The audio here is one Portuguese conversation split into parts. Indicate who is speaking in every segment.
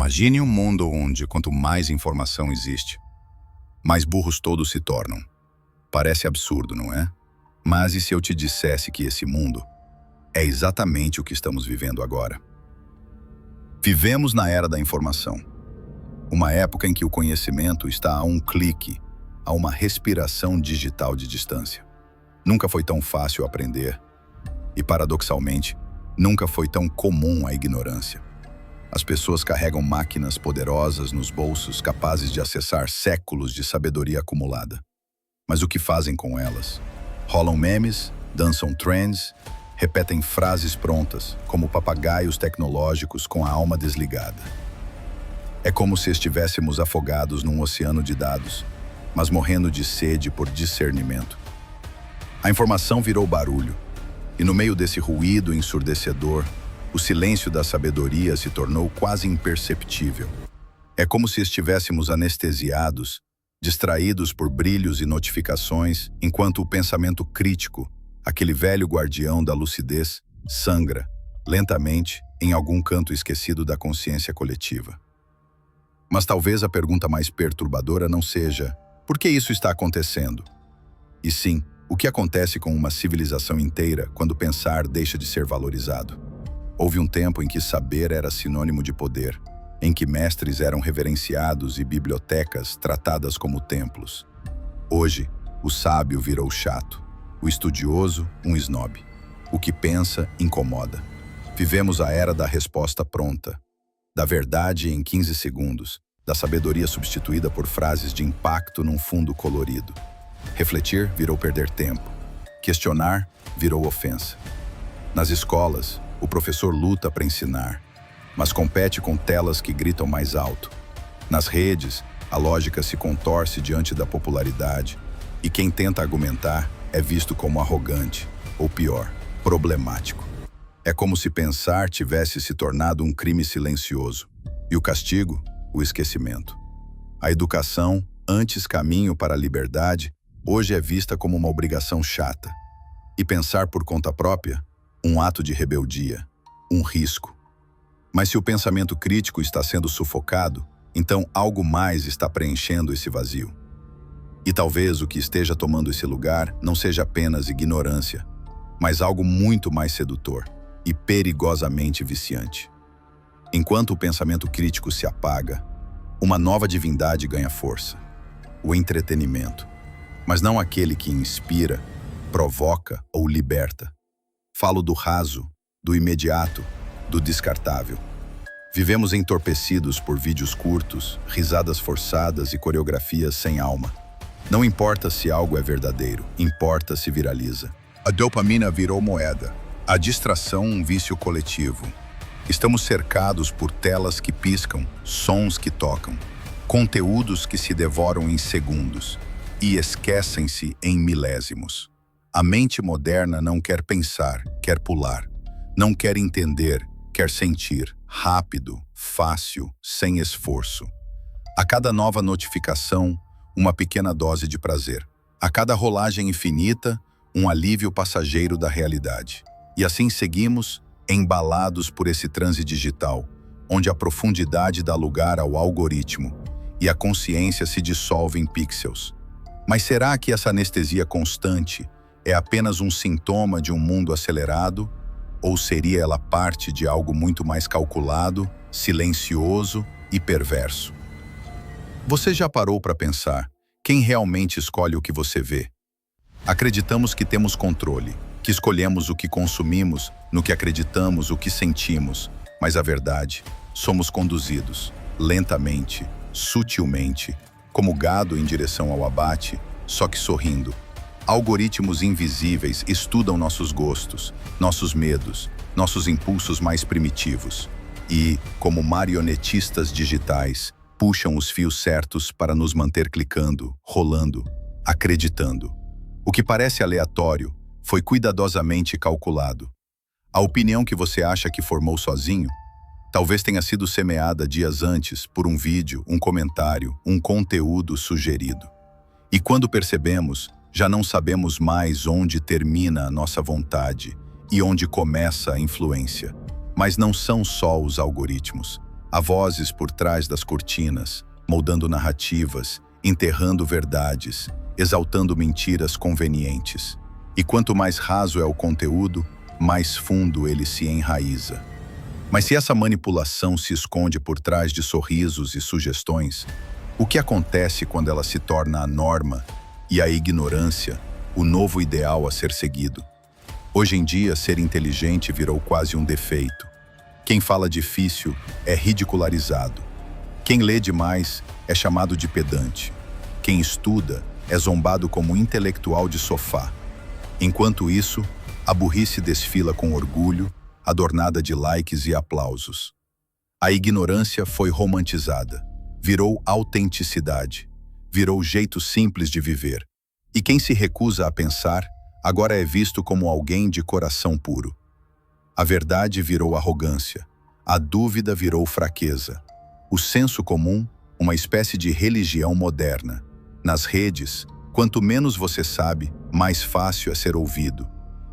Speaker 1: Imagine um mundo onde, quanto mais informação existe, mais burros todos se tornam. Parece absurdo, não é? Mas e se eu te dissesse que esse mundo é exatamente o que estamos vivendo agora? Vivemos na era da informação. Uma época em que o conhecimento está a um clique, a uma respiração digital de distância. Nunca foi tão fácil aprender e, paradoxalmente, nunca foi tão comum a ignorância. As pessoas carregam máquinas poderosas nos bolsos capazes de acessar séculos de sabedoria acumulada. Mas o que fazem com elas? Rolam memes, dançam trends, repetem frases prontas, como papagaios tecnológicos com a alma desligada. É como se estivéssemos afogados num oceano de dados, mas morrendo de sede por discernimento. A informação virou barulho, e no meio desse ruído ensurdecedor, o silêncio da sabedoria se tornou quase imperceptível. É como se estivéssemos anestesiados, distraídos por brilhos e notificações, enquanto o pensamento crítico, aquele velho guardião da lucidez, sangra, lentamente, em algum canto esquecido da consciência coletiva. Mas talvez a pergunta mais perturbadora não seja por que isso está acontecendo? E sim, o que acontece com uma civilização inteira quando pensar deixa de ser valorizado? Houve um tempo em que saber era sinônimo de poder, em que mestres eram reverenciados e bibliotecas tratadas como templos. Hoje, o sábio virou chato, o estudioso, um snob. O que pensa, incomoda. Vivemos a era da resposta pronta, da verdade em 15 segundos, da sabedoria substituída por frases de impacto num fundo colorido. Refletir virou perder tempo. Questionar virou ofensa. Nas escolas, o professor luta para ensinar, mas compete com telas que gritam mais alto. Nas redes, a lógica se contorce diante da popularidade, e quem tenta argumentar é visto como arrogante, ou pior, problemático. É como se pensar tivesse se tornado um crime silencioso, e o castigo, o esquecimento. A educação, antes caminho para a liberdade, hoje é vista como uma obrigação chata. E pensar por conta própria, um ato de rebeldia, um risco. Mas se o pensamento crítico está sendo sufocado, então algo mais está preenchendo esse vazio. E talvez o que esteja tomando esse lugar não seja apenas ignorância, mas algo muito mais sedutor e perigosamente viciante. Enquanto o pensamento crítico se apaga, uma nova divindade ganha força: o entretenimento. Mas não aquele que inspira, provoca ou liberta. Falo do raso, do imediato, do descartável. Vivemos entorpecidos por vídeos curtos, risadas forçadas e coreografias sem alma. Não importa se algo é verdadeiro, importa se viraliza. A dopamina virou moeda, a distração um vício coletivo. Estamos cercados por telas que piscam, sons que tocam, conteúdos que se devoram em segundos e esquecem-se em milésimos. A mente moderna não quer pensar, quer pular. Não quer entender, quer sentir. Rápido, fácil, sem esforço. A cada nova notificação, uma pequena dose de prazer. A cada rolagem infinita, um alívio passageiro da realidade. E assim seguimos, embalados por esse transe digital, onde a profundidade dá lugar ao algoritmo e a consciência se dissolve em pixels. Mas será que essa anestesia constante é apenas um sintoma de um mundo acelerado, ou seria ela parte de algo muito mais calculado, silencioso e perverso? Você já parou para pensar quem realmente escolhe o que você vê? Acreditamos que temos controle, que escolhemos o que consumimos, no que acreditamos, o que sentimos, mas a verdade, somos conduzidos, lentamente, sutilmente, como gado em direção ao abate, só que sorrindo. Algoritmos invisíveis estudam nossos gostos, nossos medos, nossos impulsos mais primitivos e, como marionetistas digitais, puxam os fios certos para nos manter clicando, rolando, acreditando. O que parece aleatório foi cuidadosamente calculado. A opinião que você acha que formou sozinho talvez tenha sido semeada dias antes por um vídeo, um comentário, um conteúdo sugerido. E quando percebemos, já não sabemos mais onde termina a nossa vontade e onde começa a influência. Mas não são só os algoritmos. Há vozes por trás das cortinas, moldando narrativas, enterrando verdades, exaltando mentiras convenientes. E quanto mais raso é o conteúdo, mais fundo ele se enraiza. Mas se essa manipulação se esconde por trás de sorrisos e sugestões, o que acontece quando ela se torna a norma e a ignorância, o novo ideal a ser seguido? Hoje em dia, ser inteligente virou quase um defeito. Quem fala difícil é ridicularizado. Quem lê demais é chamado de pedante. Quem estuda é zombado como intelectual de sofá. Enquanto isso, a burrice desfila com orgulho, adornada de likes e aplausos. A ignorância foi romantizada, virou autenticidade, virou jeito simples de viver. E quem se recusa a pensar, agora é visto como alguém de coração puro. A verdade virou arrogância, a dúvida virou fraqueza. O senso comum, uma espécie de religião moderna. Nas redes, quanto menos você sabe, mais fácil é ser ouvido.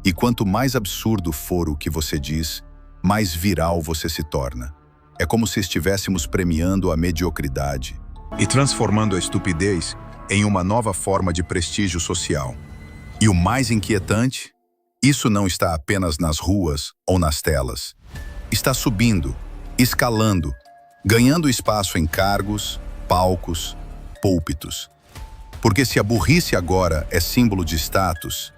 Speaker 1: E quanto mais absurdo for o que você diz, mais viral você se torna. É como se estivéssemos premiando a mediocridade e transformando a estupidez em uma nova forma de prestígio social. E o mais inquietante, isso não está apenas nas ruas ou nas telas. Está subindo, escalando, ganhando espaço em cargos, palcos, púlpitos. Porque se a burrice agora é símbolo de status,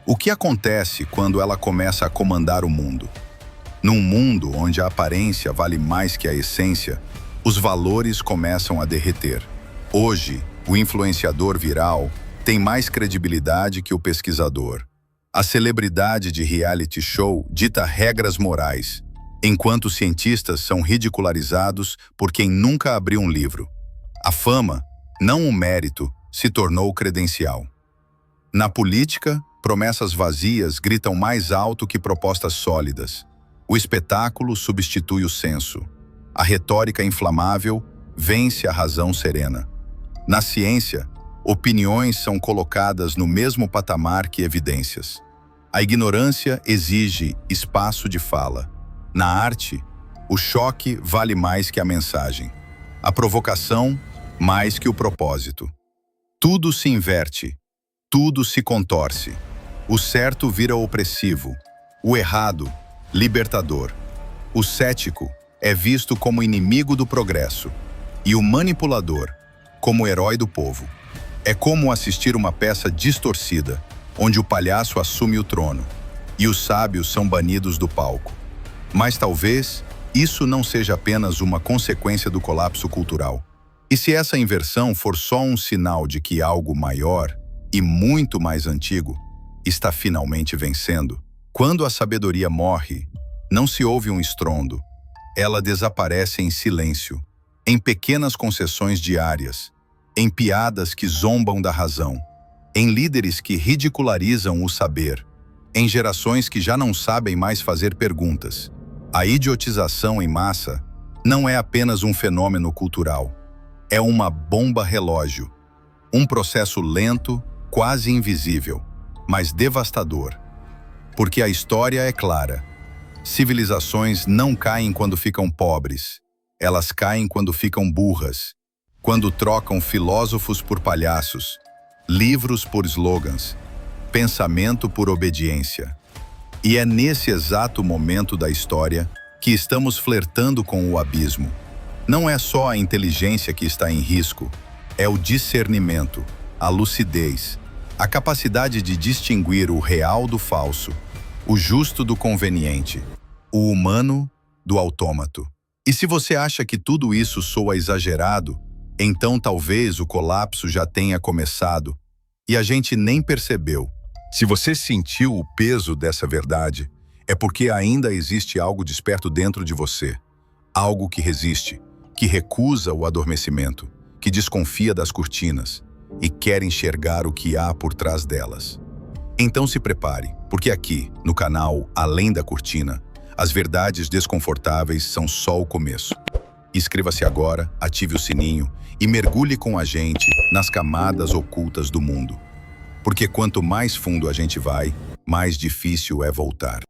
Speaker 1: o que acontece quando ela começa a comandar o mundo? Num mundo onde a aparência vale mais que a essência, os valores começam a derreter. Hoje, o influenciador viral tem mais credibilidade que o pesquisador. A celebridade de reality show dita regras morais, enquanto cientistas são ridicularizados por quem nunca abriu um livro. A fama, não o mérito, se tornou credencial. Na política, promessas vazias gritam mais alto que propostas sólidas. O espetáculo substitui o senso. A retórica inflamável vence a razão serena. Na ciência, opiniões são colocadas no mesmo patamar que evidências. A ignorância exige espaço de fala. Na arte, o choque vale mais que a mensagem. A provocação, mais que o propósito. Tudo se inverte, tudo se contorce. O certo vira opressivo, o errado, libertador. O cético é visto como inimigo do progresso e o manipulador como herói do povo. É como assistir uma peça distorcida, onde o palhaço assume o trono e os sábios são banidos do palco. Mas talvez isso não seja apenas uma consequência do colapso cultural. E se essa inversão for só um sinal de que algo maior e muito mais antigo está finalmente vencendo? Quando a sabedoria morre, não se ouve um estrondo. Ela desaparece em silêncio, em pequenas concessões diárias, em piadas que zombam da razão, em líderes que ridicularizam o saber, em gerações que já não sabem mais fazer perguntas. A idiotização em massa não é apenas um fenômeno cultural. É uma bomba relógio, um processo lento, quase invisível, mas devastador. Porque a história é clara. Civilizações não caem quando ficam pobres. Elas caem quando ficam burras, quando trocam filósofos por palhaços, livros por slogans, pensamento por obediência. E é nesse exato momento da história que estamos flertando com o abismo. Não é só a inteligência que está em risco, é o discernimento, a lucidez, a capacidade de distinguir o real do falso, o justo do conveniente, o humano do autômato. E se você acha que tudo isso soa exagerado, então talvez o colapso já tenha começado e a gente nem percebeu. Se você sentiu o peso dessa verdade, é porque ainda existe algo desperto dentro de você, algo que resiste, que recusa o adormecimento, que desconfia das cortinas e quer enxergar o que há por trás delas. Então se prepare, porque aqui, no canal Além da Cortina, as verdades desconfortáveis são só o começo. Inscreva-se agora, ative o sininho e mergulhe com a gente nas camadas ocultas do mundo. Porque quanto mais fundo a gente vai, mais difícil é voltar.